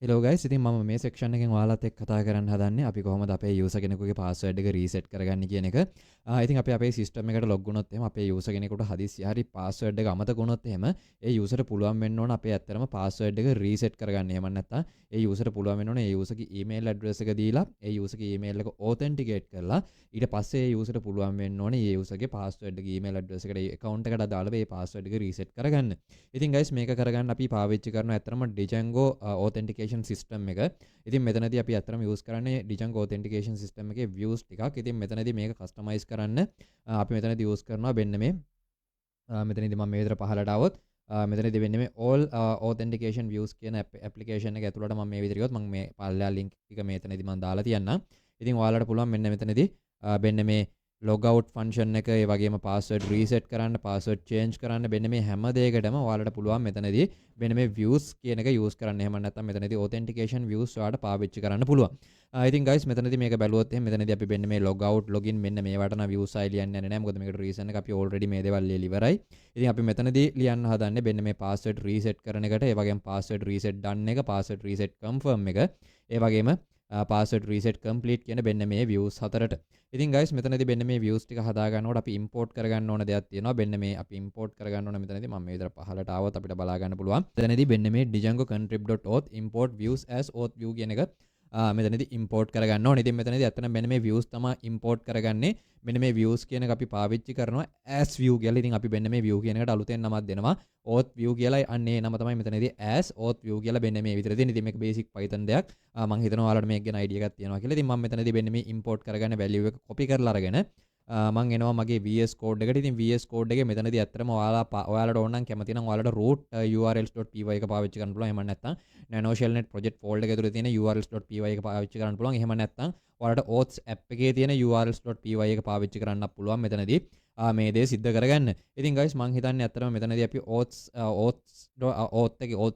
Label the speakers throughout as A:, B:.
A: Hello guys, ඉතින් මම මේ සෙක්ෂන් එකෙන් ඔයාලත් එක්ක කතා කරන්න හදන්නේ අපි කොහොමද අපේ යූසර් කෙනෙකුගේ පාස්වර්ඩ් එක රීසෙට් කරගන්නේ කියන එක. ඉතින් අපි අපේ සිස්ටම් එකට ලොග් වුණොත් එහෙම අපේ යූසර් කෙනෙකුට හදිස්සි හරි පාස්වර්ඩ් එක අමතක වුණොත් එහෙම ඒ යූසර්ට පුළුවන් වෙන්න ඕන අපේ ඇත්තටම පාස්වර්ඩ් එක රීසෙට් කරගන්න. එහෙම නැත්නම් ඒ යූසර්ට පුළුවන් වෙන්න ඕන ඒ යූසර්ගේ ඊමේල් ඇඩ්‍රස් එක දීලා ඒ යූසර්ගේ ඊමේල් එක ඔතෙන්ටිකේට් කරලා ඊට පස්සේ ඒ යූසර්ට පුළුවන් වෙන්න ඕනේ ඒ යූසර්ගේ පාස්වර්ඩ් එක ඊමේල් ඇඩ්‍රස් එකට ඒ account එකට අදාළව ඒ පාස්වර්ඩ් එක රීසෙට් කරගන්න. ඉතින් ගයිස් මේක කරගන්න අපි පාවිච්චි කරන ඇත්තටම Django authentication system එක. ඉතින් මෙතනදී අපි අත්‍තරම යූස් කරන්නේ Django authentication system එකේ views ටිකක්. ඉතින් මෙතනදී මේක කස්ටමයිස් කරන්න අපි මෙතනදී යූස් කරනවා මෙන්න මේ මෙතනදී මම මේ විදිහට පහලට આવොත් මෙතනදී වෙන්නේ මේ all authentication views කියන application එක ඇතුළට මම මේ විදිහට ගියොත් මම මේ පල්ලා link එක මෙතනදී මම දාලා තියන්නම්. ඉතින් ඔයාලට පුළුවන් මෙන්න මෙතනදී මෙන්න මේ log out function එක ඒ වගේම password reset කරන්න password change කරන්න මෙන්න මේ හැම දෙයකටම ඔයාලට පුළුවන් මෙතනදී මෙන්න මේ views කියන එක use කරන්න. එහෙම නැත්නම් මෙතනදී authentication views ඔයාලට පාවිච්චි කරන්න පුළුවන්. ඉතින් guys මෙතනදී මේක බැලුවොත් එහෙනම් මෙතනදී අපි මෙන්න මේ log out login මෙන්න මේවට නම් views ආයි ලියන්න යන්නේ නැහැ. මොකද මේකට reason එක අපි already මේ දේවල් ලියලා ඉවරයි. ඉතින් අපි මෙතනදී ලියන්න හදන්නේ මෙන්න මේ password reset කරන එකට ඒ වගේම password reset done එක password reset confirm එක ඒ වගේම password reset complete කියන මෙන්න මේ views හතරට. ඉතින් guys මෙතනදී මෙන්න මේ views ටික හදා ගන්නකොට අපි import කරගන්න ඕන දෙයක් තියෙනවා. මෙන්න මේ අපි import කරගන්න ඕන මෙතනදී මම මේ විතර පහලට ආවොත් අපිට බලා ගන්න පුළුවන්. මෙතනදී මෙන්න මේ Django contrib.auth import views as auth view කියන එක මෙතනදී import කරගන්න ඕනේ. ඉතින් මෙතනදී අත්තන මෙන්න මේ views තමයි import කරගන්නේ. මෙන්න මේ views කියන එක අපි පාවිච්චි කරනවා as view කියලා. ඉතින් අපි මෙන්න මේ view කියන එකට අලුතෙන් නමක් දෙනවා. auth view කියලා. අන්න ඒ නම තමයි මෙතනදී as auth view කියලා මෙන්න මේ විදිහට දෙන්නේ. ඉතින් මේක basic Python දෙයක්. මම හිතනවා ඔයාලට මේක ගැන idea එකක් තියෙනවා කියලා. ඉතින් මම මෙතනදී මෙන්න මේ import කරගන්න value එක copy කරලා අරගෙන මම එනවා මගේ VS code එකට. ඉතින් VS code එකේ මෙතනදී ඇත්තටම ඔයාලට ඕන නම් කැමති නම් ඔයාලට root urls.py එක පාවිච්චි කරන්න පුළුවන්. එහෙම නැත්නම් nano shellnet project folder එක ඇතුලේ තියෙන urls.py එක පාවිච්චි කරන්න පුළුවන්. එහෙම නැත්නම් ඔයාලට oats app එකේ තියෙන urls.py එක පාවිච්චි කරන්නත් පුළුවන් මෙතනදී මේ දේ සිද්ධ කරගන්න. ඉතින් guys මම හිතන්නේ ඇත්තටම මෙතනදී අපි oats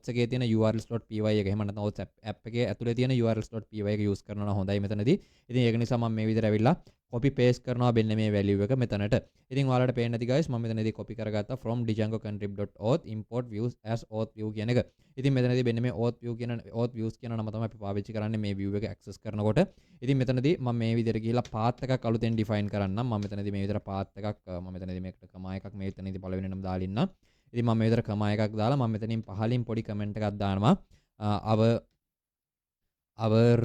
A: එකේ තියෙන urls.py එක එහෙම නැත්නම් oats app එකේ ඇතුලේ තියෙන urls.py එක use කරනවා නම් හොඳයි මෙතනදී. ඉතින් ඒක නිසා මම මේ විදිහට ඇවිල්ලා copy paste කරනවා මෙන්න මේ value එක මෙතනට. ඉතින් ඔයාලට පේන්නේ නැති guys මම මෙතනදී copy කරගත්තා from Django contrib.auth import views as auth view කියන එක. ඉතින් මෙතනදී මෙන්න මේ auth views කියන නම තමයි අපි පාවිච්චි කරන්නේ මේ view එක access කරනකොට. ඉතින් මෙතනදී මම මේ විදිහට ගිහිල්ලා path එකක් අලුතෙන් define කරන්නම්. මම මෙතනදී මේ විදිහට path එකක් මම මෙතනදී මේකට comma එකක් මේ මෙතනදී පළවෙනි නම දාලා ඉන්නම්. ඉතින් මම මේ විදිහට comma එකක් දාලා මම මෙතනින් පහලින් පොඩි comment එකක් දානවා. our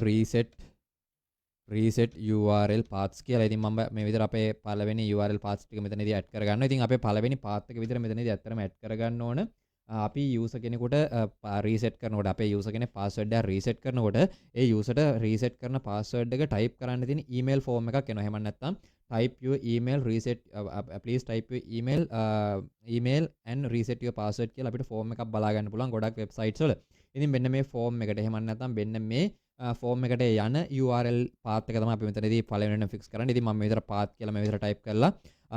A: reset URL paths කියලා. ඉතින් මම මේ විදිහට අපේ පළවෙනි URL paths ටික මෙතනදී add කරගන්නවා. ඉතින් අපේ පළවෙනි path එක විතර මෙතනදී ඇත්තටම add කරගන්න ඕන. අපි user කෙනෙකුට reset කරනකොට අපේ user කෙනෙක් password එක reset කරනකොට ඒ userට reset කරන password එක type කරන්න තියෙන email form එකක් එනවා. එහෙම නැත්නම් type your email reset please type your email and reset your password කියලා අපිට form එකක් බලා ගන්න පුළුවන් ගොඩක් websites වල. ඉතින් මෙන්න මේ form එකට එහෙම නැත්නම් මෙන්න මේ form එකට යන URL path එක තමයි අපි මෙතනදී පළවෙනිට fix කරන්නේ. ඉතින් මම මේ විතර path කියලා මේ විතර type කරලා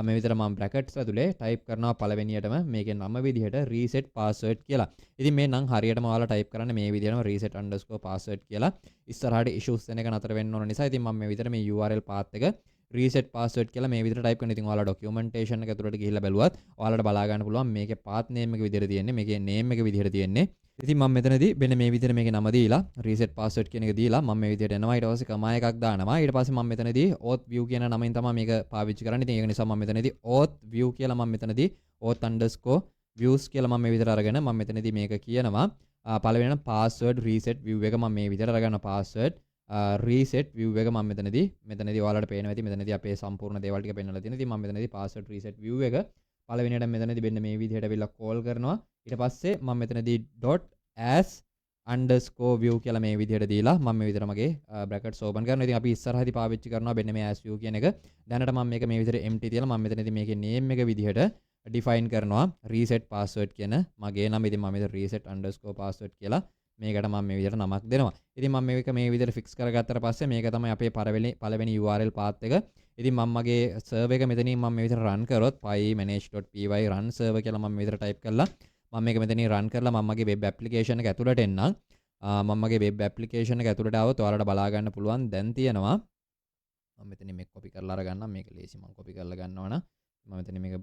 A: මේ විතර මම brackets ඇතුලේ type කරනවා පළවෙනියටම මේකේ නම විදිහට reset password කියලා. ඉතින් මේ නම් හරියටම ඔයාලා type කරන්න මේ විදිහටම reset_password කියලා. ඉස්සරහට issues වෙන එක නතර වෙන්න ඕන නිසා ඉතින් මම මේ විතර මේ URL path එක reset password කියලා මේ විදිහට type කරන. ඉතින් ඔයාලා documentation එක ඇතුළට ගිහිල්ලා බැලුවත් ඔයාලට බලා ගන්න පුළුවන් මේකේ path name එක විදිහට තියෙන්නේ මේකේ name එක විදිහට තියෙන්නේ. ඉතින් මම මෙතනදී මෙන්න මේ විදිහට මේකේ නම දීලා reset password කියන එක දීලා මම මේ විදිහට එනවා. ඊට පස්සේ comma එකක් දානවා. ඊට පස්සේ මම මෙතනදී auth view කියන නමින් තමයි මේක පාවිච්චි කරන්නේ. ඉතින් ඒක නිසා මම මෙතනදී auth view කියලා මම මෙතනදී auth_views කියලා මම මේ විදිහට අරගෙන මම මෙතනදී මේක කියනවා පළවෙනිම password reset view එක මම මේ විදිහට අරගෙන password reset view එක මම මෙතනදී ඔයාලට පේනවා ඇති මෙතනදී අපේ සම්පූර්ණ දේවල් ටික පෙන්නලා තියෙනවා. ඉතින් මම මෙතනදී password reset view එක පළවෙනියට මෙතනදී මෙන්න මේ විදිහට අවිල්ලා call කරනවා. ඊට පස්සේ මම මෙතනදී .as_view කියලා මේ විදිහට දීලා මම මේ විදිහට මගේ brackets open කරනවා. ඉතින් අපි ඉස්සරහදී පාවිච්චි කරනවා මෙන්න මේ as view කියන එක. දැනට මම මේක මේ විදිහට empty තියලා මම මෙතනදී මේකේ name එක විදිහට define කරනවා reset password කියන මගේ නම. ඉතින් මම මෙතන reset_password කියලා මේකට මම මේ විදිහට නමක් දෙනවා. ඉතින් මම මේක මේ විදිහට fix කරගත්තට පස්සේ මේක තමයි අපේ පළවෙනි URL path එක. ඉතින් මම මගේ server එක මෙතනින් මම මේ විදිහට run කරොත් py-manage.py run server කියලා මම මේ විදිහට type කරලා මම මේක මෙතනින් run කරලා මම මගේ web application එක ඇතුළට එන්නම්. මම මගේ web application එක ඇතුළට આવොත් ඔයාලට බලා ගන්න පුළුවන් දැන් තියෙනවා. මම මෙතනින් මේක copy කරලා අරගන්නම්. මේක ලේසි මම copy කරලා ගන්නවනම් මම මෙතනින් මේක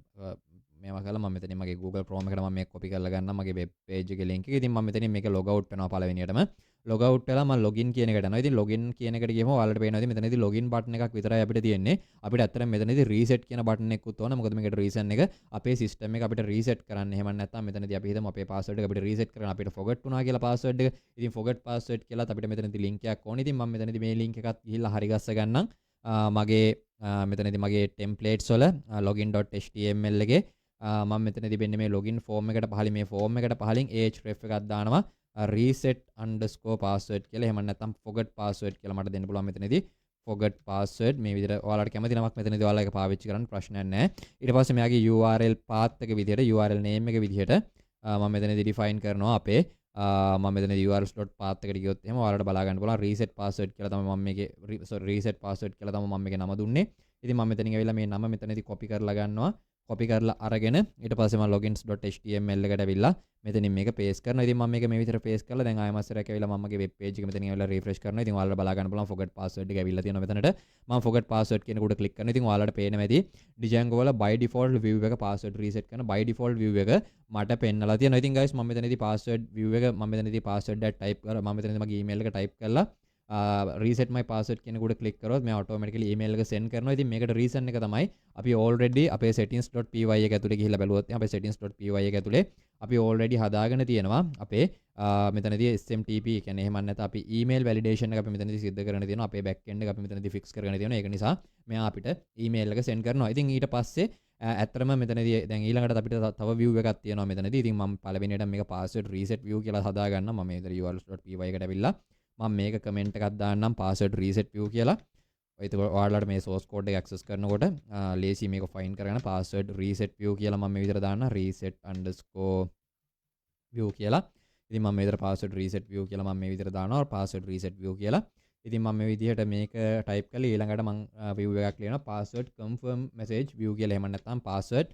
A: මේවා කරලා මම මෙතනින් මගේ Google Chrome එකට මම මේක copy කරලා ගන්නම් මගේ web page එකේ link එක. ඉතින් මම මෙතනින් මේක log out වෙනවා පළවෙනියටම. log out වෙලා මම login කියන එකට යනවා. ඉතින් login කියන එකට ගියම ඔයාලට පේනවා ඉතින් මෙතනදී login button එකක් විතරයි අපිට තියෙන්නේ. අපිට ඇත්තටම මෙතනදී reset කියන button එකකුත් ඕන. මොකද මේකට reason එක අපේ system එක අපිට reset කරන්න. එහෙම නැත්නම් මෙතනදී අපි හිතමු අපේ password එක අපිට reset කරන්න අපිට forget වුණා කියලා password එක. ඉතින් forget password කියලාත් අපිට මෙතනදී link එකක් ඕන. ඉතින් මම මෙතනදී මේ link එකත් ගිහිල්ලා හරි ගස්ස ගන්නම්. මගේ මෙතනදී මගේ templates වල login.html එකේ මම මෙතනදී වෙන්නේ මේ login form එකට පහලින් මේ form එකට පහලින් ahref එකක් දානවා reset underscore password කියලා. එහෙම නැත්නම් forget password කියලා මට දෙන්න පුළුවන් මෙතනදී forget password මේ විදිහට ඔයාලට කැමති නමක් මෙතනදී ඔයාලා එක පාවිච්චි කරන්න ප්‍රශ්නයක් නැහැ. ඊට පස්සේ මෙයාගේ URL path එක විදිහට URL name එක විදිහට මම මෙතනදී define කරනවා අපේ මම මෙතනදී urls.path එකට ගියොත් එහෙම ඔයාලට බලා ගන්න පුළුවන් reset password කියලා තමයි මම මේකේ reset password කියලා තමයි මම මේකේ නම දුන්නේ. ඉතින් මම මෙතනින් ඇවිල්ලා මේ නම මෙතනදී copy කරලා ගන්නවා. copy කරලා අරගෙන ඊට පස්සේ මම logins.html එකට ඇවිල්ලා මෙතනින් මේක paste කරනවා. ඉතින් මම මේක මේ විදිහට paste කරලා දැන් ආයෙ මාස්ටර් ඇවිල්ලා මම මගේ web page එක මෙතනින් ඇවිල්ලා refresh කරනවා. ඉතින් ඔයාලට බලා ගන්න පුළුවන් forget password එක ඇවිල්ලා තියෙනවා මෙතනට. මම forget password කියන උඩ click කරනවා. ඉතින් ඔයාලට පේනවා ඇති Django වල by default view එක password reset කරන by default view එක මට පෙන්නලා තියෙනවා. ඉතින් guys මම මෙතනදී password view එක මම මෙතනදී password එක type කරලා මම මෙතනදී මගේ email එක type කරලා reset my password කියන උඩ click කරොත් මේ automatically email එක send කරනවා. ඉතින් මේකට reason එක තමයි අපි already අපේ settings.py එක ඇතුලේ ගිහිල්ලා බැලුවොත් අපේ settings.py එක ඇතුලේ අපි already හදාගෙන තියෙනවා අපේ මෙතනදී SMTP කියන්නේ එහෙම නැත්නම් අපි email validation එක අපි මෙතනදී සිද්ධ කරගෙන තියෙනවා. අපේ back end එක අපි මෙතනදී fix කරගෙන තියෙනවා. ඒක නිසා මෙයා අපිට email එක send කරනවා. ඉතින් ඊට පස්සේ ඇත්තටම මෙතනදී දැන් ඊළඟට අපිට තව view එකක් තියෙනවා මෙතනදී. ඉතින් මම පළවෙනියට මේක password reset view කියලා හදා ගන්නවා. මම මෙතන urls.py එකට ඇවිල්ලා මම මේක කමෙන්ට් එකක් දාන්නම් password reset view කියලා. එතකොට ඔයාලට මේ source code එක access කරනකොට ලේසි මේක find කරගන්න password reset view කියලා මම මේ විදිහට දාන්නම් reset_view කියලා. ඉතින් මම මේ විදිහට password reset view කියලා මම මේ විදිහට දානවා password reset view කියලා. ඉතින් මම මේ විදිහට මේක type කරලා ඊළඟට මම view එකක් ලියනවා password confirm message view කියලා. එහෙම නැත්නම් password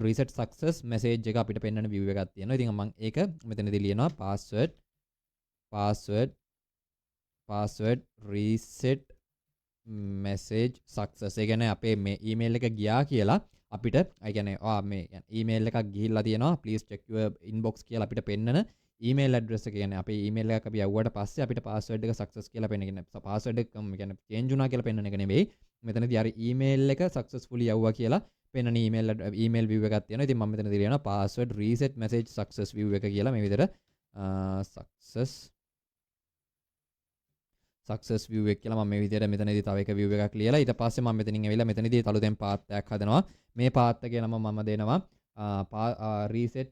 A: reset success message එක අපිට පෙන්වන view එකක් තියෙනවා. ඉතින් මම ඒක මෙතනදී ලියනවා password reset message success. ඒ කියන්නේ අපේ මේ email එක ගියා කියලා අපිට ඒ කියන්නේ මේ email එකක් ගිහිල්ලා තියෙනවා please check your inbox කියලා අපිට පෙන්නන email address එක. කියන්නේ අපේ email එකක් අපි යවුවට පස්සේ අපිට password එක success කියලා පෙන්නන. කියන්නේ password එක කියන්නේ change වුණා කියලා පෙන්නන එක නෙවෙයි. මෙතනදී අර email එක successfully යවුවා කියලා පෙන්නන email view එකක් තියෙනවා. ඉතින් මම මෙතනදී ලියනවා password reset message success view එක කියලා මේ විදිහට success view එක කියලා මම මේ විදිහට මෙතනදී තව එක view එකක් ලියලා ඊට පස්සේ මම මෙතනින් ඇවිල්ලා මෙතනදී තලුතෙන් path එකක් හදනවා. මේ path එකේ නම මම දෙනවා reset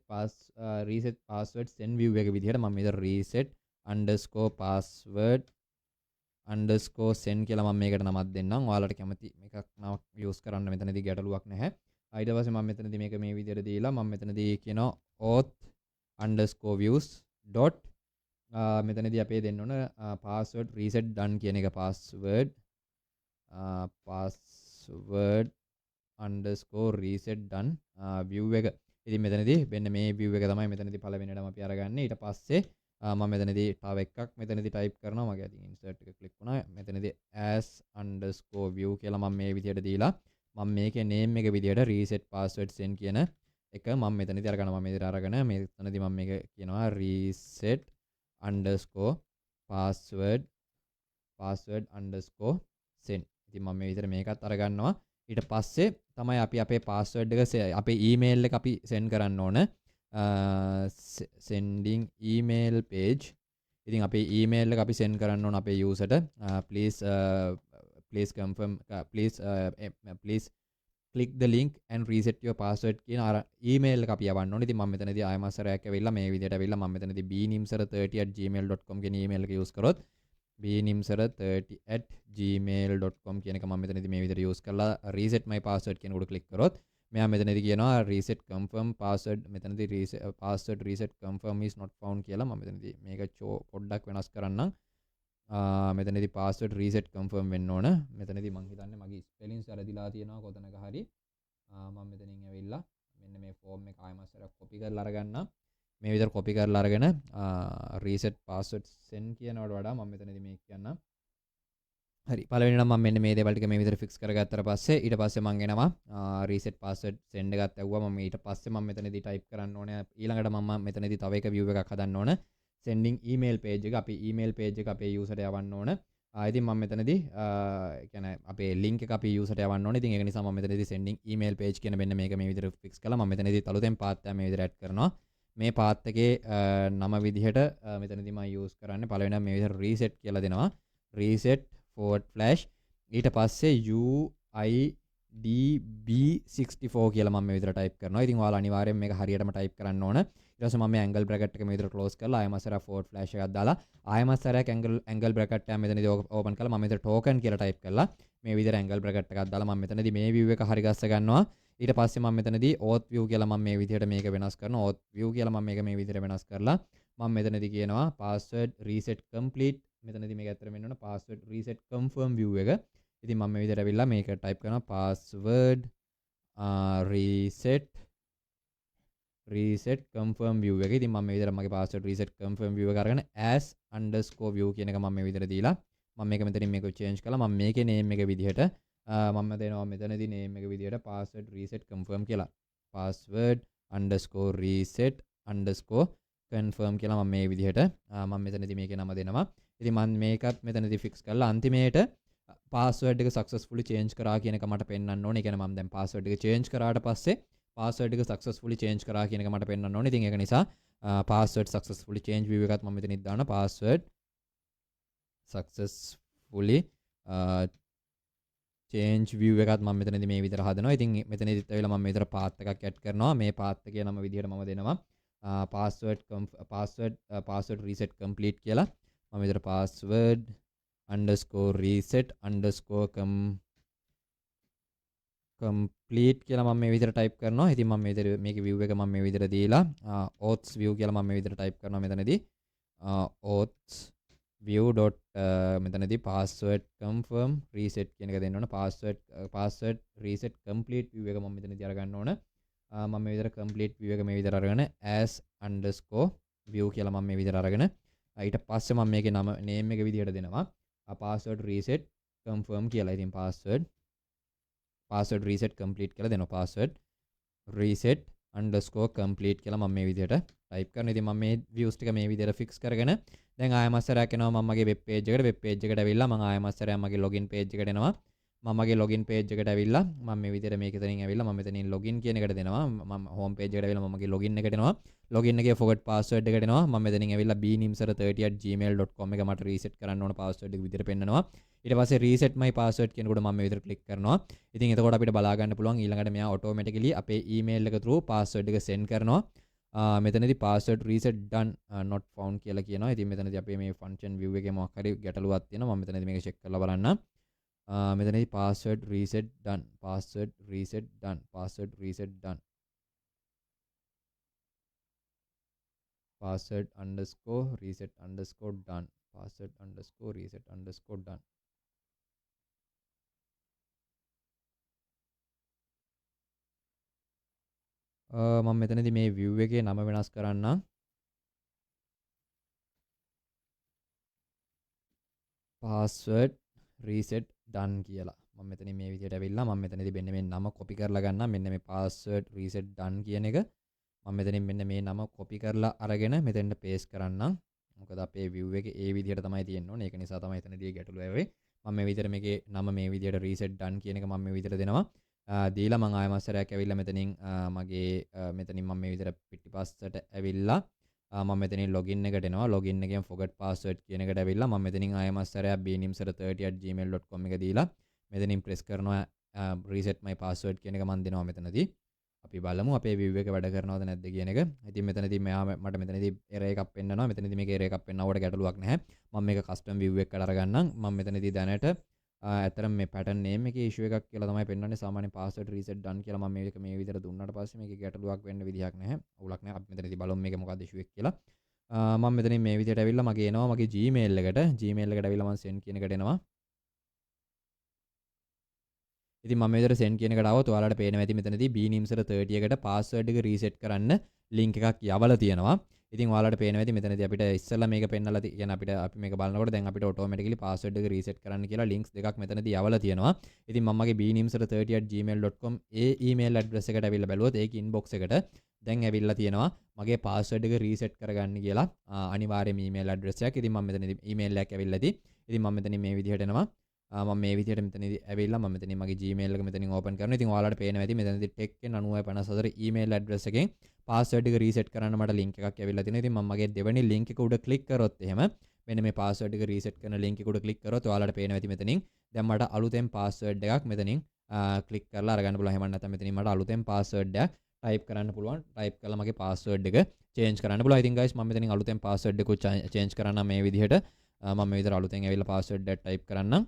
A: password send view එක විදිහට මම මෙතන reset_password_ send කියලා මම මේකට නමක් දෙන්නම්. ඔයාලට කැමති මේකක් නමක් use කරන්න මෙතනදී ගැටලුවක් නැහැ. ඊට පස්සේ මම මෙතනදී මේක මේ විදිහට දීලා මම මෙතනදී කියනවා auth_views. මෙතනදී අපේ දෙන්න ඕන password reset done කියන එක password_reset done view එක. ඉතින් මෙතනදී වෙන්න මේ view එක තමයි මෙතනදී පළවෙනියටම අපි අරගන්නේ. ඊට පස්සේ මම මෙතනදී තව එකක් මෙතනදී type කරනවා. මගේ අතින් insert එක click වුණා. මෙතනදී as_view කියලා මම මේ විදිහට දීලා මම මේකේ name එක විදිහට reset password send කියන එක මම මෙතනදී අරගනවා. මම මෙතන අරගෙන මෙතනදී මම මේක කියනවා reset_password_send. ඉතින් මම මේ විදිහට මේකත් අරගන්නවා. ඊට පස්සේ තමයි අපි අපේ password එක අපේ email එක අපි send කරන්න ඕන sending email page. ඉතින් අපේ email එක අපි send කරන්න ඕන අපේ user ට please confirm please click the link and reset your password කියන අර email එක අපි යවන්න ඕනේ. ඉතින් මම මෙතනදී ආයෙ මාස්ටරයක් ඇවිල්ලා මේ විදිහට ඇවිල්ලා මම මෙතනදී bnimsara30@gmail.com කියන email එක use කරොත් bnimsara30@gmail.com කියන එක මම මෙතනදී මේ විදිහට use කරලා reset my password කියන උඩ click කරොත් මෙයා මෙතනදී කියනවා reset confirm password. මෙතනදී password reset confirm is not found කියලා මම මෙතනදී මේක පොඩ්ඩක් වෙනස් කරන්නම්. මෙතනදී password reset confirm වෙන්න ඕන. මෙතනදී මම හිතන්නේ මගේ spellings වැරදිලා තියෙනවා කොතනක හරි. මම මෙතනින් ඇවිල්ලා මෙන්න මේ form එක ආයෙ මාස්ටරයක් copy කරලා අරගන්නම්. මේ විදිහට copy කරලා අරගෙන reset password send කියනවට වඩා මම මෙතනදී මේක කියන්නම්. හරි පළවෙනි නම් මම මෙන්න මේ දේවල් ටික මේ විදිහට fix කරගත්තට පස්සේ ඊට පස්සේ මම එනවා reset password send එකත් ඇව්වා. මම ඊට පස්සේ මම මෙතනදී type කරන්න ඕනේ ඊළඟට මම මෙතනදී තව එක view එකක් හදන්න ඕන sending email page එක අපි email page එක අපේ user යවන්න ඕන. ඉතින් මම මෙතනදී කියන්නේ අපේ link එක අපේ user යවන්න ඕනේ. ඉතින් ඒක නිසා මම මෙතනදී sending email page කියන මෙන්න මේක මේ විදිහට fix කළා. මම මෙතනදී අලුතෙන් path එක මේ විදිහට add කරනවා. මේ path එකේ නම විදිහට මෙතනදී මම use කරන්නේ පළවෙනිම මේ විදිහට reset කියලා දෙනවා. reset / ඊට පස්සේ UIDB64 කියලා මම මේ විදිහට type කරනවා. ඉතින් ඔයාලා අනිවාර්යෙන් මේක හරියටම type කරන්න ඕන. ඊට පස්සේ මම මේ angle bracket එක මේ විදිහට close කරලා ආයෙම අසර forward slash එකක් දාලා ආයෙම අසරයක් angle bracket එක මෙතනදී open කරලා මම මෙතන token කියලා type කරලා මේ විදිහට angle bracket එකක් දාලා මම මෙතනදී මේ view එක හරි ගස්ස ගන්නවා. ඊට පස්සේ මම මෙතනදී auth view කියලා මම මේ විදිහට මේක වෙනස් කරනවා. auth view කියලා මම මේක මේ විදිහට වෙනස් කරලා මම මෙතනදී කියනවා password reset complete. මෙතනදී මේක ඇත්තට මෙන්න password reset confirm view එක. ඉතින් මම මේ විදිහට ඇවිල්ලා මේක type කරනවා password reset confirm view එක. ඉතින් මම මේ විදිහට මගේ password reset confirm view එක අරගෙන as_view කියන එක මම මේ විදිහට දීලා මම මේක මෙතනින් මේක change කළා. මම මේකේ name එක විදිහට මම දෙනවා මෙතනදී name එක විදිහට password reset confirm කියලා. password_reset_confirm කියලා මම මේ විදිහට මම මෙතනදී මේකේ නම දෙනවා. ඉතින් මම මේකත් මෙතනදී fix කරලා අන්තිමේට password එක successfully change කරා කියන එක මට පෙන්වන්න ඕනේ. ඒ කියන්නේ මම දැන් password එක change කරාට පස්සේ password එක successfully change කරා කියන එක මට පෙන්වන්න ඕනේ. ඉතින් ඒක නිසා password successfully change view එකත් මම මෙතනින් දානවා. password successfully change view එකත් මම මෙතනදී මේ විදිහට හදනවා. ඉතින් මෙතනදිත් ඇවිල්ලා මම මේ විදිහට path එකක් add කරනවා. මේ path එකේ නම විදිහට මම දෙනවා password reset complete කියලා. මම විදිහට password_reset_complete කියලා මම මේ විදිහට type කරනවා. ඉතින් මම මේ විදිහට මේකේ view එක මම මේ විදිහට දීලා auth view කියලා මම මේ විදිහට type කරනවා මෙතනදී. auth view dot මෙතනදී password confirm reset කියන එක දෙන්න ඕන. password reset complete view එක මම මෙතනදී අරගන්න ඕන. මම මේ විදිහට complete view එක මේ විදිහට අරගෙන as_view කියලා මම මේ විදිහට අරගෙන ඊට පස්සේ මම මේකේ name එක විදිහට දෙනවා password reset confirm කියලා. ඉතින් password reset complete කියලා දෙනවා. password reset_complete කියලා මම මේ විදිහට type කරනවා. ඉතින් මම මේ views ටික මේ විදිහට fix කරගෙන දැන් ආයෙම අස්සරයක් එනවා මම මගේ web page එකට ඇවිල්ලා මම ආයෙම අස්සරයක් මගේ login page එකට එනවා. මම මගේ login page එකට ඇවිල්ලා මම මේ විදිහට මේක එතනින් ඇවිල්ලා මම මෙතනින් login කියන එකට දෙනවා. මම home page එකට ඇවිල්ලා මම මගේ login එකට එනවා. login එකේ forgot password eකට එනවා. මම මෙතනින් ඇවිල්ලා bnimsara30@gmail.com එක මට reset කරන්න ඕන password එක විදිහට පෙන්නනවා. ඊට පස්සේ reset my password කියනකොට මම මේ විදිහට click කරනවා. ඉතින් එතකොට අපිට බලා ගන්න පුළුවන් ඊළඟට මෙයා automatically අපේ email එක through password එක send කරනවා. මෙතනදී password reset done not found කියලා කියනවා. ඉතින් මෙතනදී අපේ මේ function view එකේ මොකක් හරි ගැටලුවක් තියෙනවා. මම මෙතනදී මේක check කරලා බලන්න. මෙතනදී password reset done password reset done password reset done password_reset_done password_reset_done මම මෙතනදී මේ view එකේ නම වෙනස් කරන්නම්. password reset done කියලා. මම මෙතනින් මේ විදිහට ඇවිල්ලා මම මෙතනදී මෙන්න මේ නම copy කරලා ගන්නම්. මෙන්න මේ password reset done කියන එක මම මෙතනින් මෙන්න මේ නම copy කරලා අරගෙන මෙතෙන්ට paste කරන්නම්. මොකද අපේ view එකේ ඒ විදිහට තමයි තියෙන්න ඕනේ. ඒක නිසා තමයි එතනදී ගැටලුව ආවේ. මම මේ විදිහට මේකේ නම මේ විදිහට reset done කියන එක මම මේ විදිහට දෙනවා. දීලා මම ආයෙ මාස්තරයක් ඇවිල්ලා මෙතනින් මගේ මෙතනින් මම මේ විදිහට පිටිපස්සට ඇවිල්ලා මම මෙතනින් login එකට එනවා. login එකෙන් forgot password කියන එකට ඇවිල්ලා මම මෙතනින් ආයෙ මාස්තරයක් bnimsara30@gmail.com එක දීලා මෙතනින් press කරනවා reset my password කියන එක මම දෙනවා මෙතනදී. අපි බලමු අපේ view එක වැඩ කරනවද නැද්ද කියන එක. ඉතින් මෙතනදී මෙයා මට මෙතනදී error එකක් පෙන්නනවා. මෙතනදී මේක error එකක් පෙන්නනකොට ගැටලුවක් නැහැ. මම මේක custom view එකකට අරගන්නම්. මම මෙතනදී දැනට ඇත්තටම මේ pattern name එකේ issue එකක් කියලා තමයි පෙන්වන්නේ. සාමාන්‍ය password reset done කියලා මම මේක මේ විදිහට දුන්නාට පස්සේ මේකේ ගැටලුවක් වෙන්න විදිහක් නැහැ. අවුලක් නැහැ. අපි මෙතනදී බලමු මේක මොකක්ද issue එක කියලා. මම මෙතනින් මේ විදිහට ඇවිල්ලා මගේ එනවා මගේ Gmail එකට. Gmail එකට ඇවිල්ලා මම send කියන එකට එනවා. ඉතින් මම මේ විදිහට send කියන එකට ආවොත් ඔයාලට පේනවා ඇති මෙතනදී bnimsara30 එකට password එක reset කරන්න link එකක් යවලා තියෙනවා. ඉතින් ඔයාලට පේනවා ඇති මෙතනදී අපිට ඉස්සෙල්ලා මේක පෙන්නලා තියෙන අපි මේක බලනකොට දැන් අපිට automatically password එක reset කරන්න කියලා links දෙකක් මෙතනදී යවලා තියෙනවා. ඉතින් මම මගේ bnimsara30@gmail.com ඒ email address එකට ඇවිල්ලා බැලුවොත් ඒක inbox එකට දැන් ඇවිල්ලා තියෙනවා මගේ පාස්වර්ඩ් එක රීසෙට් කරගන්න කියලා අනිවාර්යයෙන්ම ඊමේල් ඇඩ්‍රස් එකක්. ඉතින් මම මෙතනදී ඊමේල් එකක් ඇවිල්ලා තියෙයි. ඉතින් මම මෙතනින් මේ විදිහට එනවා. මම මේ විදිහට මෙතනදී ඇවිල්ලා මම මෙතනින් මගේ Gmail එක මෙතනින් ඕපන් කරනවා. ඉතින් ඔයාලට පේනවා ඇති මෙතනදී tech9054 ඊමේල් ඇඩ්‍රස් එකෙන් පාස්වර්ඩ් එක රීසෙට් කරන්න මට ලින්ක් එකක් ඇවිල්ලා තියෙනවා. ඉතින් මම මගේ දෙවෙනි ලින්ක් එක උඩ ක්ලික් කරොත් එහෙම මෙන්න මේ පාස්වර්ඩ් එක රීසෙට් කරන ලින්ක් එක උඩ ක්ලික් කරොත් ඔයාලට පේනවා ඇති මෙතනින් දැන් මට අලුතෙන් පාස්වර්ඩ් එකක් මෙතනින් ක්ලික් කරලා අරගන්න පුළුවන්. එහෙම නැත්නම් මෙතනින් මට අලුතෙන් පාස්වර්ඩ් එකක් ටයිප් කරන්න පුළුවන්. ටයිප් කරලා මගේ පාස්වර්ඩ් එක චේන්ජ් කරන්න පුළුවන්. ඉතින් guys මම මෙතනින් අලුතෙන් පාස්වර්ඩ් එක චේන්ජ් කරන්න මේ විදිහට මම මේ විදිහට අලුතෙන් ඇවිල්ලා පාස්වර්ඩ් එක ටයිප් කරන්නම්.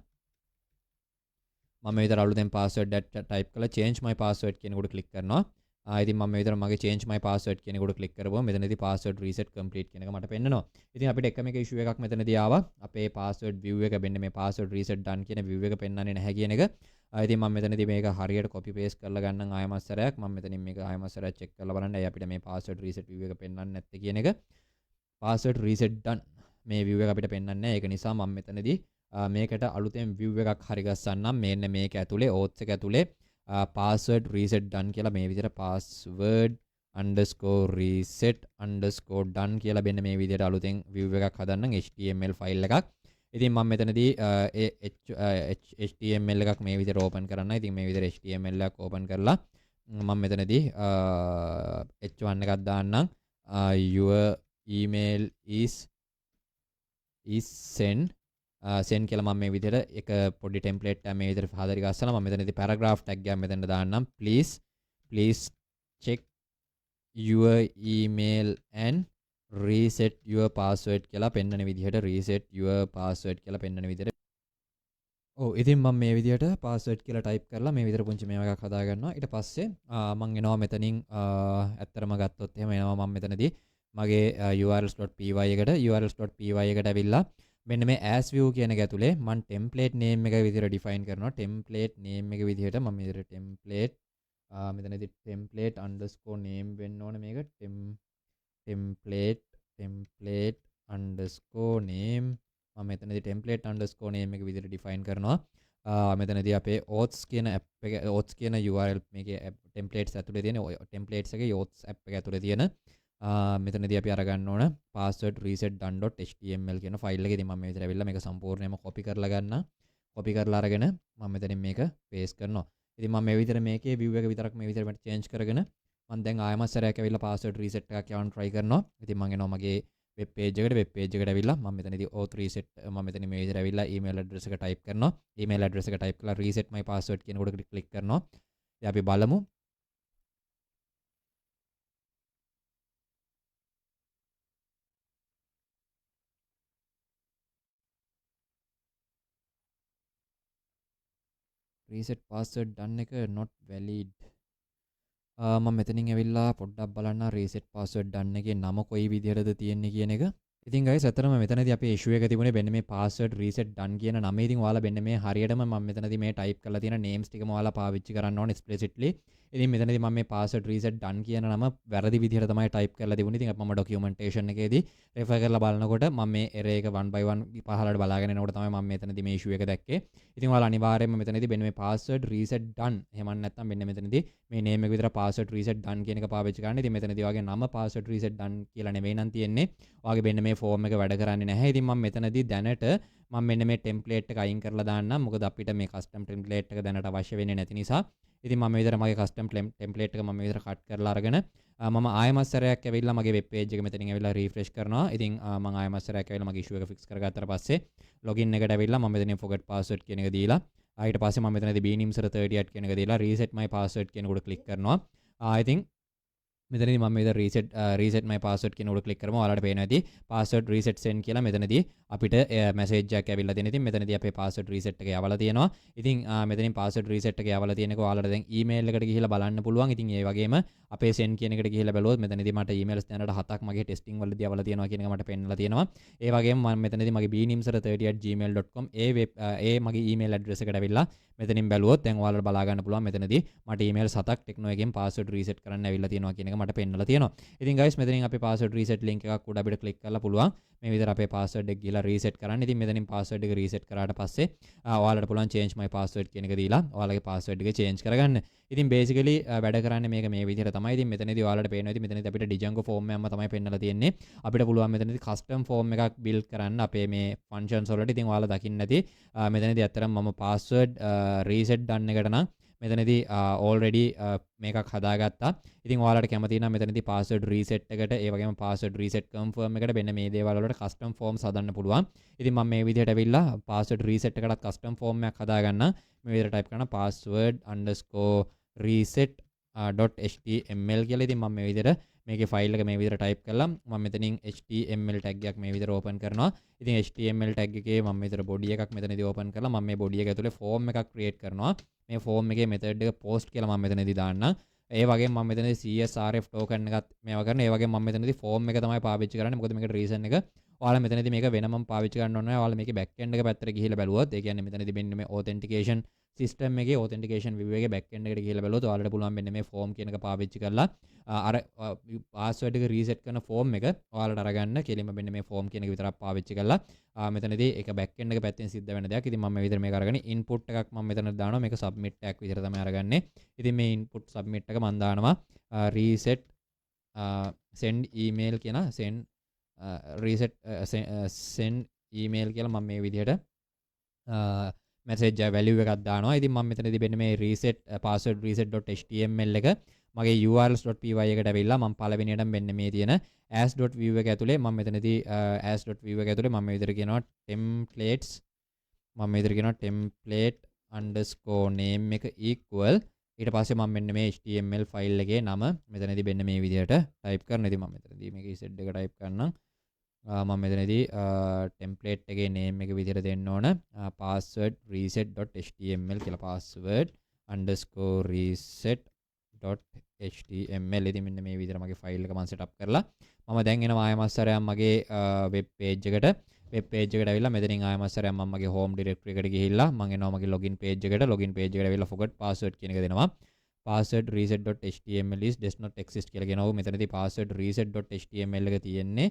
A: මම මේ විදිහට අලුතෙන් පාස්වර්ඩ් එක ටයිප් කරලා change my password කියන උඩ ක්ලික් කරනවා. ඉතින් මම මේ විදිහට මගේ change my password කියන උඩ ක්ලික් කරපුවම මෙතනදී password reset complete කියන එක මට පෙන්නනවා. ඉතින් අපිට එකම එක issue එකක් මෙතනදී ආවා. අපේ password view එක මෙන්න මේ password reset done කියන view එක පෙන්වන්නේ නැහැ කියන එක. ඉතින් මම මෙතනදී මේක හරියට copy paste කරලා ගන්නම් ආයමත් සැරයක්. මම මෙතනින් මේක ආයමත් සැරයක් check කරලා බලන්න. ඇයි අපිට මේ password reset view එක පෙන්වන්නේ නැත්තේ කියන එක. password reset done මේ view එක අපිට පෙන්වන්නේ නැහැ. ඒක නිසා මම මෙතනදී මේකට අලුතෙන් view එකක් හරි ගස්සන්නම්. මෙන්න මේක ඇතුලේ oaths එක ඇතුලේ password reset done කියලා මේ විදිහට password _reset _ done කියලා මෙන්න මේ විදිහට අලුතෙන් view එකක් හදන්නම් HTML ෆයිල් එකක්. ඉතින් මම මෙතනදී HTML එකක් මේ විදිහට ඕපන් කරන්න. ඉතින් මේ විදිහට HTML එකක් ඕපන් කරලා මම මෙතනදී h1 එකක් දාන්නම්. your email is send කියලා මම මේ විදිහට එක පොඩි ටෙම්ප්ලේට් එකක් මේ විදිහට හදාරි ගස්සලා මම මෙතනදී paragraph tag එකක් මෙතනට දාන්නම්. please check your email and reset your password කියලා පෙන්වන විදිහට reset your password කියලා පෙන්වන විදිහට ඉතින් මම මේ විදිහට password කියලා type කරලා මේ විදිහට පුංචි මේවා එකක් හදා ගන්නවා. ඊට පස්සේ මම එනවා මෙතනින් ඇත්තරම ගත්තොත් එහෙම එනවා මම මෙතනදී මගේ urls.py එකට එකට ඇවිල්ලා මෙන්න මේ as view කියන එක ඇතුලේ මම template name එක විදිහට define කරනවා. template name එක විදිහට මම විදිහට template මෙතනදී template _ name වෙන්න ඕනේ මේක template _ name මම මෙතනදී template _ name එක විදිහට define කරනවා. මෙතනදී අපේ oaths කියන app එක oaths කියන URL මේකේ templates ඇතුලේ තියෙන templates එකේ oaths app එක ඇතුලේ තියෙන මෙතනදී අපි අරගන්න ඕන password reset done.html කියන ෆයිල් එක. ඉතින් මම මේ විදිහට ඇවිල්ලා මේක සම්පූර්ණයෙන්ම copy කරලා ගන්නවා. copy කරලා අරගෙන මම මෙතනින් මේක paste කරනවා. ඉතින් මම මේ විදිහට මේකේ view එක විතරක් මේ විදිහට change කරගෙන මම දැන් ආයමත් සැරයක් ඇවිල්ලා password reset එකක් යවන්න try කරනවා. ඉතින් මම එනවා මගේ web page එකට ඇවිල්ලා මම මෙතනදී auth reset මම මෙතන මේ විදිහට ඇවිල්ලා email address එක type කරනවා. email address එක type කරලා reset my password කියන උඩ click කරනවා. ඉතින් අපි බලමු reset password done එක not valid. මම මෙතනින් ඇවිල්ලා පොඩ්ඩක් බලන්න reset password done එකේ නම කොයි විදිහටද තියෙන්නේ කියන එක. ඉතින් guys අතරම මෙතනදී අපේ issue එක තිබුණේ මෙන්න මේ password reset done කියන නම. ඉතින් ඔයාලා මෙන්න මේ හරියටම මම මෙතනදී මේ type කරලා තියෙන names ටිකම ඔයාලා පාවිච්චි කරන්න ඕනේ explicitly. ඉතින් මෙතනදී මම මේ password reset done කියන නම වැරදි විදිහට තමයි type කරලා තිබුණේ. ඉතින් මම documentation එකේදී refer කරලා බලනකොට මම මේ error එක 1 by 1 පහළට බලාගෙන යනකොට තමයි මම මෙතනදී මේ issue එක දැක්කේ. ඉතින් ඔයාලා අනිවාර්යයෙන්ම මෙතනදී මෙන්න මේ password reset done එහෙම නැත්නම් මෙන්න මෙතනදී මේ name එක විතර password reset done කියන එක පාවිච්චි කරන්න. ඉතින් මෙතනදී ඔයාගේ නම password reset done කියලා නෙවෙයි නම් තියෙන්නේ. ඔයාගේ මෙන්න මේ form එක වැඩ කරන්නේ නැහැ. ඉතින් මම මෙතනදී දැනට මම මෙන්න මේ template එක අයින් කරලා දාන්නම්. මොකද අපිට මේ custom template එක දැනට අවශ්‍ය වෙන්නේ නැති නිසා. ඉතින් මම මේ විදිහට මගේ custom template එක මම මේ විදිහට cut කරලා අරගෙන මම ආයෙමත් සැරයක් ඇවිල්ලා මගේ web page එක මෙතනින් ඇවිල්ලා refresh කරනවා. ඉතින් මම ආයෙමත් සැරයක් ඇවිල්ලා මගේ issue එක fix කරගත්තට පස්සේ login එකට ඇවිල්ලා මම මෙතනින් forget password කියන එක dීලා ඊට පස්සේ මම මෙතනදී bnimsara38 කියන එක දීලා reset my password කියන උඩ click කරනවා. I think මෙතනදී මම මෙතන reset my password කියන උඩ click කරමු. ඔයාලට පේනවා ඇති password reset send කියලා මෙතනදී අපිට message එකක් ඇවිල්ලා තියෙනවා. ඉතින් මෙතනදී අපේ password reset එක යවලා තියෙනවා. ඉතින් මෙතනින් password reset එක යවලා තියෙනක ඔයාලට දැන් email එකට ගිහිල්ලා බලන්න පුළුවන්. ඉතින් ඒ වගේම අපේ send කියන එකට ගිහිල්ලා බැලුවොත් මෙතනදී මට emails දැනට 7ක් මගේ testing වලදී යවලා තියෙනවා කියන එක මට පෙන්නලා තියෙනවා. ඒ වගේම මම මෙතනදී මගේ bnimsara30@gmail.com ඒ මගේ email address එකට ඇවිල්ලා මෙතනින් බැලුවොත් දැන් ඔයාලට බලා ගන්න පුළුවන් මෙතනදී මට email 7ක් ටෙක්නෝ එකෙන් password reset කරන්න ඇවිල්ලා තියෙනවා කියන එක මට පෙන්නලා තියෙනවා. ඉතින් guys මෙතනින් අපේ password reset link එකක් උඩ අපිට click කරලා පුළුවන් මේ විදිහට අපේ password එක ගිහලා reset කරන්න. ඉතින් මෙතනින් password එක reset කරාට පස්සේ ඔයාලට පුළුවන් change my password කියන එක දීලා ඔයාලගේ password එක change කරගන්න. ඉතින් බේසිකලි වැඩ කරන්නේ මේක මේ විදිහට තමයි. ඉතින් මෙතනදී ඔයාලට පේනවා ඉතින් මෙතනදී අපිට Django form එකක්ම තමයි පෙන්නලා තියෙන්නේ. අපිට පුළුවන් මෙතනදී custom form එකක් build කරන්න අපේ මේ functions වලට. ඉතින් ඔයාලා දකින්න ඇති මෙතනදී ඇත්තටම මම password reset done එකට නම් මෙතනදී already මේකක් හදාගත්තා. ඉතින් ඔයාලට කැමති නම් මෙතනදී password reset එකට ඒ වගේම password reset confirm එකට මෙන්න මේ දේවල් වලට custom forms හදන්න පුළුවන්. ඉතින් මම මේ විදිහට ඇවිල්ලා password reset එකටත් custom form එකක් හදාගන්න. මේ විදිහට type කරන password_reset.html කියලා. ඉතින් මම මේ විදිහට මේකේ ෆයිල් එක මේ විදිහට type කළා. මම මෙතනින් html tag එකක් මේ විදිහට open කරනවා. ඉතින් html tag එකේ මම මෙතන body එකක් මෙතනදී open කරලා මම මේ body එක ඇතුලේ form එකක් create කරනවා. මේ form එකේ method එක post කියලා මම මෙතනදී දාන්නම්. ඒ වගේම මම මෙතනදී CSRF token එකත් මේවා කරන. ඒ වගේම මම මෙතනදී form එක තමයි පාවිච්චි කරන්නේ. මොකද මේකට reason එක ඔයාලා මෙතනදී මේක වෙනමම පාවිච්චි කරන්න ඕනේ. ඔයාලා මේකේ back end එක පැත්තට ගිහිල්ලා බැලුවොත් ඒ කියන්නේ මෙතනදී මෙන්න මේ authentication system එකේ authentication view එකේ back end එකට ගිහිල්ලා බැලුවොත් ඔයාලට පුළුවන් මෙන්න මේ form කියන එක පාවිච්චි කරලා අර password එක reset කරන form එක ඔයාලට අරගන්න කෙලින්ම මෙන්න මේ form කියන එක විතරක් පාවිච්චි කරලා මෙතනදී ඒක back end එක පැත්තෙන් සිද්ධ වෙන දෙයක්. ඉතින් මම මේ විදිහට මේක අරගෙන input එකක් මම මෙතන දානවා. මේක submit එකක් විදිහට තමයි අරගන්නේ. ඉතින් මේ input submit එක මම දානවා reset send email කියන reset send email කියලා මම මේ විදිහට message value එකක් දානවා. ඉතින් මම මෙතනදී මෙන්න මේ reset password reset.html එක මගේ urls.py එකට ඇවිල්ලා මම පළවෙනියට මෙන්න මේ තියෙන as.view එක ඇතුලේ මම මෙතනදී as.view එක ඇතුලේ මම මේ විදිහට කියනවා templates මම මේ විදිහට කියනවා template_name එක equal ඊට පස්සේ මම මෙන්න මේ html ෆයිල් එකේ නම මෙතනදී මෙන්න මේ විදිහට type කරනවා. ඉතින් මම මෙතනදී මේකේ z එක type කරනම් මම මෙතනදී template එකේ name එක විදිහට දෙන්න ඕන password reset.html කියලා password_reset.html. ඉතින් මෙන්න මේ විදිහට මගේ ෆයිල් එක මම setup කරලා මම දැන් එනවා ආයමස්සරයක් මගේ web page එකට. web page එකට ඇවිල්ලා මෙතනින් ආයමස්සරයක් මම මගේ home directory එකට ගිහිල්ලා මම එනවා මගේ login page එකට. login page එකට ඇවිල්ලා forgot password කියන එක දෙනවා. password reset.html is does not exist කියලා කියනවා. මෙතනදී password reset.html එක තියෙන්නේ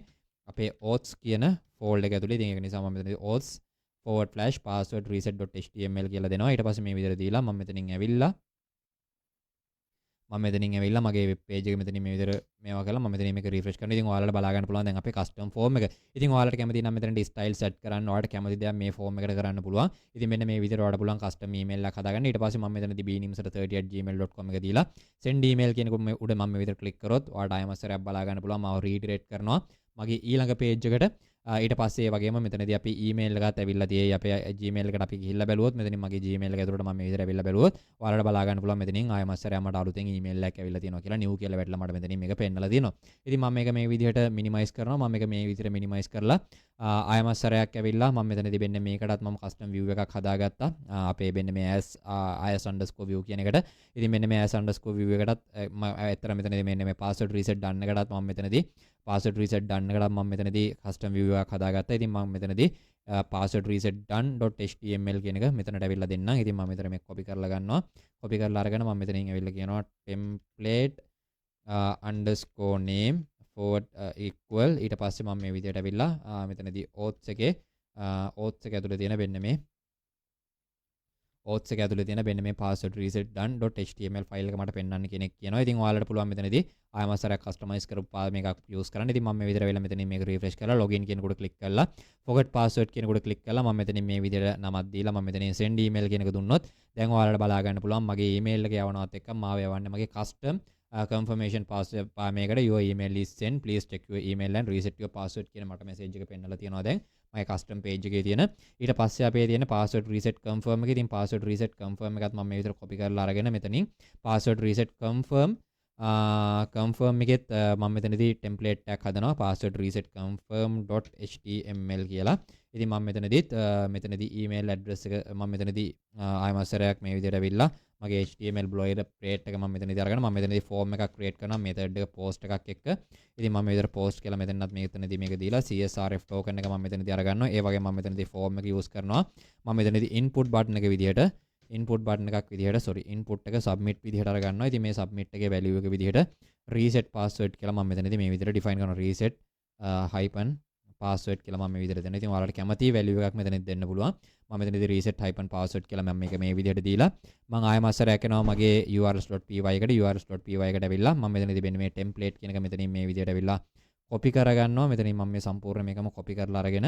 A: අපේ oths කියන folder එක ඇතුලේ. ඉතින් ඒක නිසා මම මෙතනදී oths/password reset.html කියලා දෙනවා. ඊට පස්සේ මේ විදිහට දීලා මම මෙතනින් ඇවිල්ලා මගේ වෙබ් පේජ් එක මෙතනින් මේ විදිහට මේවා කරලා මම මෙතනින් මේක රිෆ්‍රෙෂ් කරනවා. ඉතින් ඔයාලට බලා ගන්න පුළුවන් දැන් අපේ කස්ටම් ෆෝම් එක. ඉතින් ඔයාලට කැමති නම් මෙතනදී ස්ටයිල් සෙට් කරන්න ඔයාලට කැමති දේ මේ ෆෝම් එකට කරන්න පුළුවන්. ඉතින් මෙන්න මේ විදිහට ඔයාලට පුළුවන් කස්ටම් ඊමේල් එකක් හදාගන්න. ඊට පස්සේ මම මෙතනදී bnims30@gmail.com එක දීලා send email කියන උඩ මම මේ විදිහට ක්ලික් කරොත් ඔයාලට ආයමස්සරයක් බලා ගන්න පුළුවන්. මාව රීඩිරෙක්ට් කරනවා මගේ ඊළඟ පේජ් එකට. ඊට පස්සේ ඒ වගේම මෙතනදී අපි ඊමේල් එකත් ඇවිල්ලා තියෙයි අපේ Gmail එකට අපි ගිහිල්ලා බැලුවොත් මෙතනින් මගේ Gmail එක ඇතුළට මම මේ විදිහට ඇවිල්ලා බැලුවොත් ඔයාලට බලා ගන්න පුළුවන් මෙතනින් ආයමස්සරයක් මට අලුතෙන් ඊමේල් එකක් ඇවිල්ලා තියෙනවා කියලා new කියලා වැටලා මට මෙතනින් මේක පෙන්නලා තියෙනවා. ඉතින් මම මේක මේ විදිහට මිනිමයිස් කරනවා. මම මේක මේ විදිහට මිනිමයිස් කරලා ආයමස්සරයක් ඇවිල්ලා මම මෙතනදී මෙන්න මේකටත් මම custom view එකක් හදාගත්තා. අපේ මෙන්න මේ as_view කියන එකට. ඉතින් මෙන්න මේ as_view එකටත් ඇත්තට මෙතනදී මෙන්න මේ password reset done එකටත් මම මෙතනදී password reset done එකට මම මෙතනදී custom view එකක් හදාගත්තා. ඉතින් මම මෙතනදී password reset done.html කියන එක මෙතනට ඇවිල්ලා දෙන්නම්. ඉතින් මම මෙතන මේක copy කරලා ගන්නවා. copy කරලා අරගෙන මම මෙතනින් ඇවිල්ලා කියනවා template_name equal ඊට පස්සේ මම මේ විදිහට ඇවිල්ලා මෙතනදී oths එක ඇතුලේ තියෙන මෙන්න මේ oths එක ඇතුලේ තියෙන මෙන්න මේ password reset done.html ෆයිල් එක මට පෙන්වන්න කෙනෙක් කියනවා. ඉතින් ඔයාලට පුළුවන් මෙතනදී ආයමස්සරයක් කස්ටමයිස් කරපු මේකක් යූස් කරන්න. ඉතින් මම මේ විදිහට වෙලා මෙතනින් මේක රිෆ්‍රෙෂ් කරලා login කියන කොට ක්ලික් කරලා forgot password කියන කොට ක්ලික් කරලා මම මෙතනින් මේ විදිහට නමක් දීලා මම මෙතනින් send email කියන එක දුන්නොත් දැන් ඔයාලට බලා ගන්න පුළුවන් මගේ email එක යවනවත් එක්ක මාව යවන්නේ මගේ custom confirmation password මේකට your email is sent please check your email and reset your password කියන මට message එක පෙන්නලා තියෙනවා දැන් මගේ custom page එකේ තියෙන. ඊට පස්සේ අපේ තියෙන password reset confirm එකේ ඉතින් password reset confirm එකත් මම මේ විදිහට copy කරලා අරගෙන මෙතනින් password reset confirm එකෙත් මම මෙතනදී template එකක් හදනවා password reset confirm.html කියලා. ඉතින් මම මෙතනදී email address එක මම මෙතනදී ආයමස්සරයක් මේ විදිහට ඇවිල්ලා මගේ HTML blogger plate එක මම මෙතනදී අරගෙන මම මෙතනදී form එකක් create කරනවා method එක post එකක් එක්ක. ඉතින් මම මේ විදිහට post කියලා මෙතනත් මෙතනදී මේක දීලා CSRF token එක මම මෙතනදී අරගන්නවා. ඒ වගේම මම මෙතනදී form එක use කරනවා. මම මෙතනදී input button එක විදිහට input button එකක් විදිහට input එක submit විදිහට අරගන්නවා. ඉතින් මේ submit එකේ value එක විදිහට reset password කියලා මම මෙතනදී මේ විදිහට define කරනවා reset hyphen password කියලා මම මේ විදිහට දෙනවා. ඉතින් ඔයාලට කැමති value එකක් මෙතනදී දෙන්න පුළුවන්. මම මෙතනදී reset hyphen password කියලා මම මේක මේ විදිහට දීලා මම ආයෙ මාස්ටරයක් කරනවා මගේ urls.py එකට urls.py එකට ඇවිල්ලා මම මෙතනදී මෙන්න මේ template කියන එක මෙතනින් මේ විදිහට ඇවිල්ලා copy කරගන්නවා. මෙතනින් මම මේ සම්පූර්ණ මේකම copy කරලා අරගෙන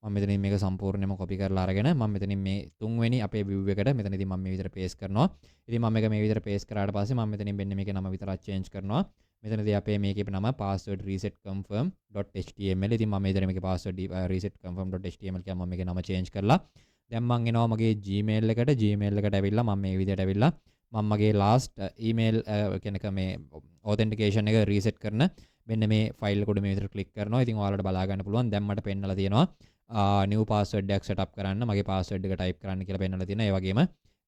A: මම මෙතනින් මේක සම්පූර්ණයෙන්ම copy කරලා අරගෙන මම මෙතනින් මේ තුන්වෙනි අපේ view එකට මෙතනදී මම මේ විදිහට paste කරනවා. ඉතින් මම මේක මේ විදිහට paste කරාට පස්සේ මම මෙතනින් මෙන්න මේකේ නම විතරක් change කරනවා. මෙතනදී අපේ මේකේ නම password reset confirm.html. ඉතින් මම මෙතන මේකේ password reset confirm.html කියලා මම මේකේ නම change කරලා දැන් මම එනවා මගේ Gmail එකට ඇවිල්ලා මම මේ විදිහට ඇවිල්ලා මම මගේ last email කෙනක මේ authentication එක reset කරන මෙන්න මේ ෆයිල් එක උඩ මේ විදිහට click කරනවා. ඉතින් ඔයාලට බලා ගන්න පුළුවන් දැන් මට පෙන්නලා තියෙනවා new password එකක් set up කරන්න මගේ password එක type කරන්න කියලා පෙන්නලා තියෙනවා. ඒ වගේම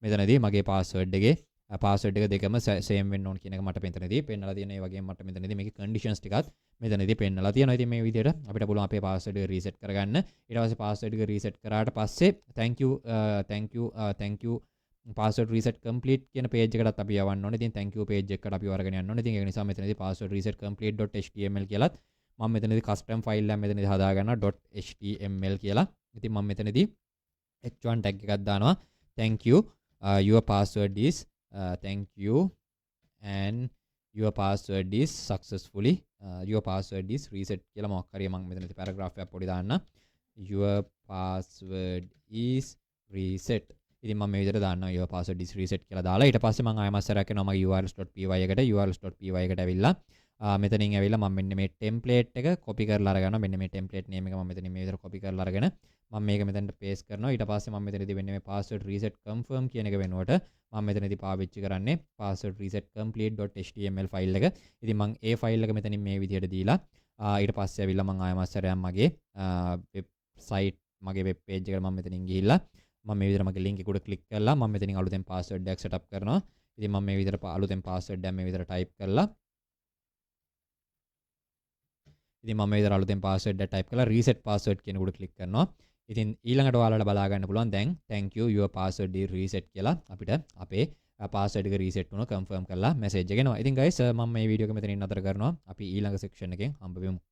A: මෙතනදී මගේ password එකේ password එක දෙකම same වෙන්න ඕන කියන එක මට මෙතනදී පෙන්නලා තියෙනවා. ඒ වගේම මට මෙතනදී මේකේ conditions ටිකත් මෙතනදී පෙන්නලා තියෙනවා. ඉතින් මේ විදිහට අපිට පුළුවන් අපේ password එක reset කරගන්න. ඊට පස්සේ password එක reset කරාට පස්සේ thank you password reset complete කියන page එකටත් අපි යවන්න ඕනේ. ඉතින් thank you page එකකට අපි වරගෙන යන්න ඕනේ. ඉතින් ඒක නිසා මෙතනදී password reset complete.html කියලාත් මම මෙතනදී custom file එකක් මෙතනදී හදා ගන්නවා .html කියලා. ඉතින් මම මෙතනදී h1 tag එකක් දානවා. thank you your password is thank you and your password is successfully your password is reset කියලා මොකක් හරි මම මෙතනදී paragraph එකක් පොඩි දාන්න. your password is reset. ඉතින් මම මේ විදිහට දාන්නවා your password is reset කියලා දාලා ඊට පස්සේ මම ආයෙ මාස්ටරයක් කරනවා මගේ urls.py එකට ඇවිල්ලා මෙතනින් ඇවිල්ලා මම මෙන්න මේ template එක copy කරලා අරගන්නවා. මෙන්න මේ template name එක මම මෙතනින් මේ විදිහට copy කරලා අරගෙන මම මේක මෙතනට paste කරනවා. ඊට පස්සේ මම මෙතනදී වෙන්නේ මේ password reset confirm කියන එක වෙනුවට මම මෙතනදී පාවිච්චි කරන්නේ password reset complete.html ෆයිල් එක. ඉතින් මම ඒ ෆයිල් එක මෙතනින් මේ විදිහට දීලා ඊට පස්සේ ඇවිල්ලා මම ආයෙ මාස්ටරයක් මගේ website මගේ web page එකට මම මෙතනින් ගිහිල්ලා මම මේ විදිහට මගේ link එක උඩ click කරලා මම මෙතනින් අලුතෙන් password එකක් set up කරනවා. ඉතින් මම මේ විදිහට අලුතෙන් password එකක් මේ විදිහට type කරලා ඉතින් මම මේ විදිහට අලුතෙන් password එක type කරලා reset password කියන උඩ click කරනවා. ඉතින් ඊළඟට ඔයාලට බලා ගන්න පුළුවන් දැන් thank you your password is reset කියලා අපිට අපේ password එක reset වුණා confirm කරලා message එක එනවා. ඉතින් guys මම මේ වීඩියෝ එක මෙතනින් නතර කරනවා. අපි ඊළඟ section එකෙන් හම්බ වෙමු.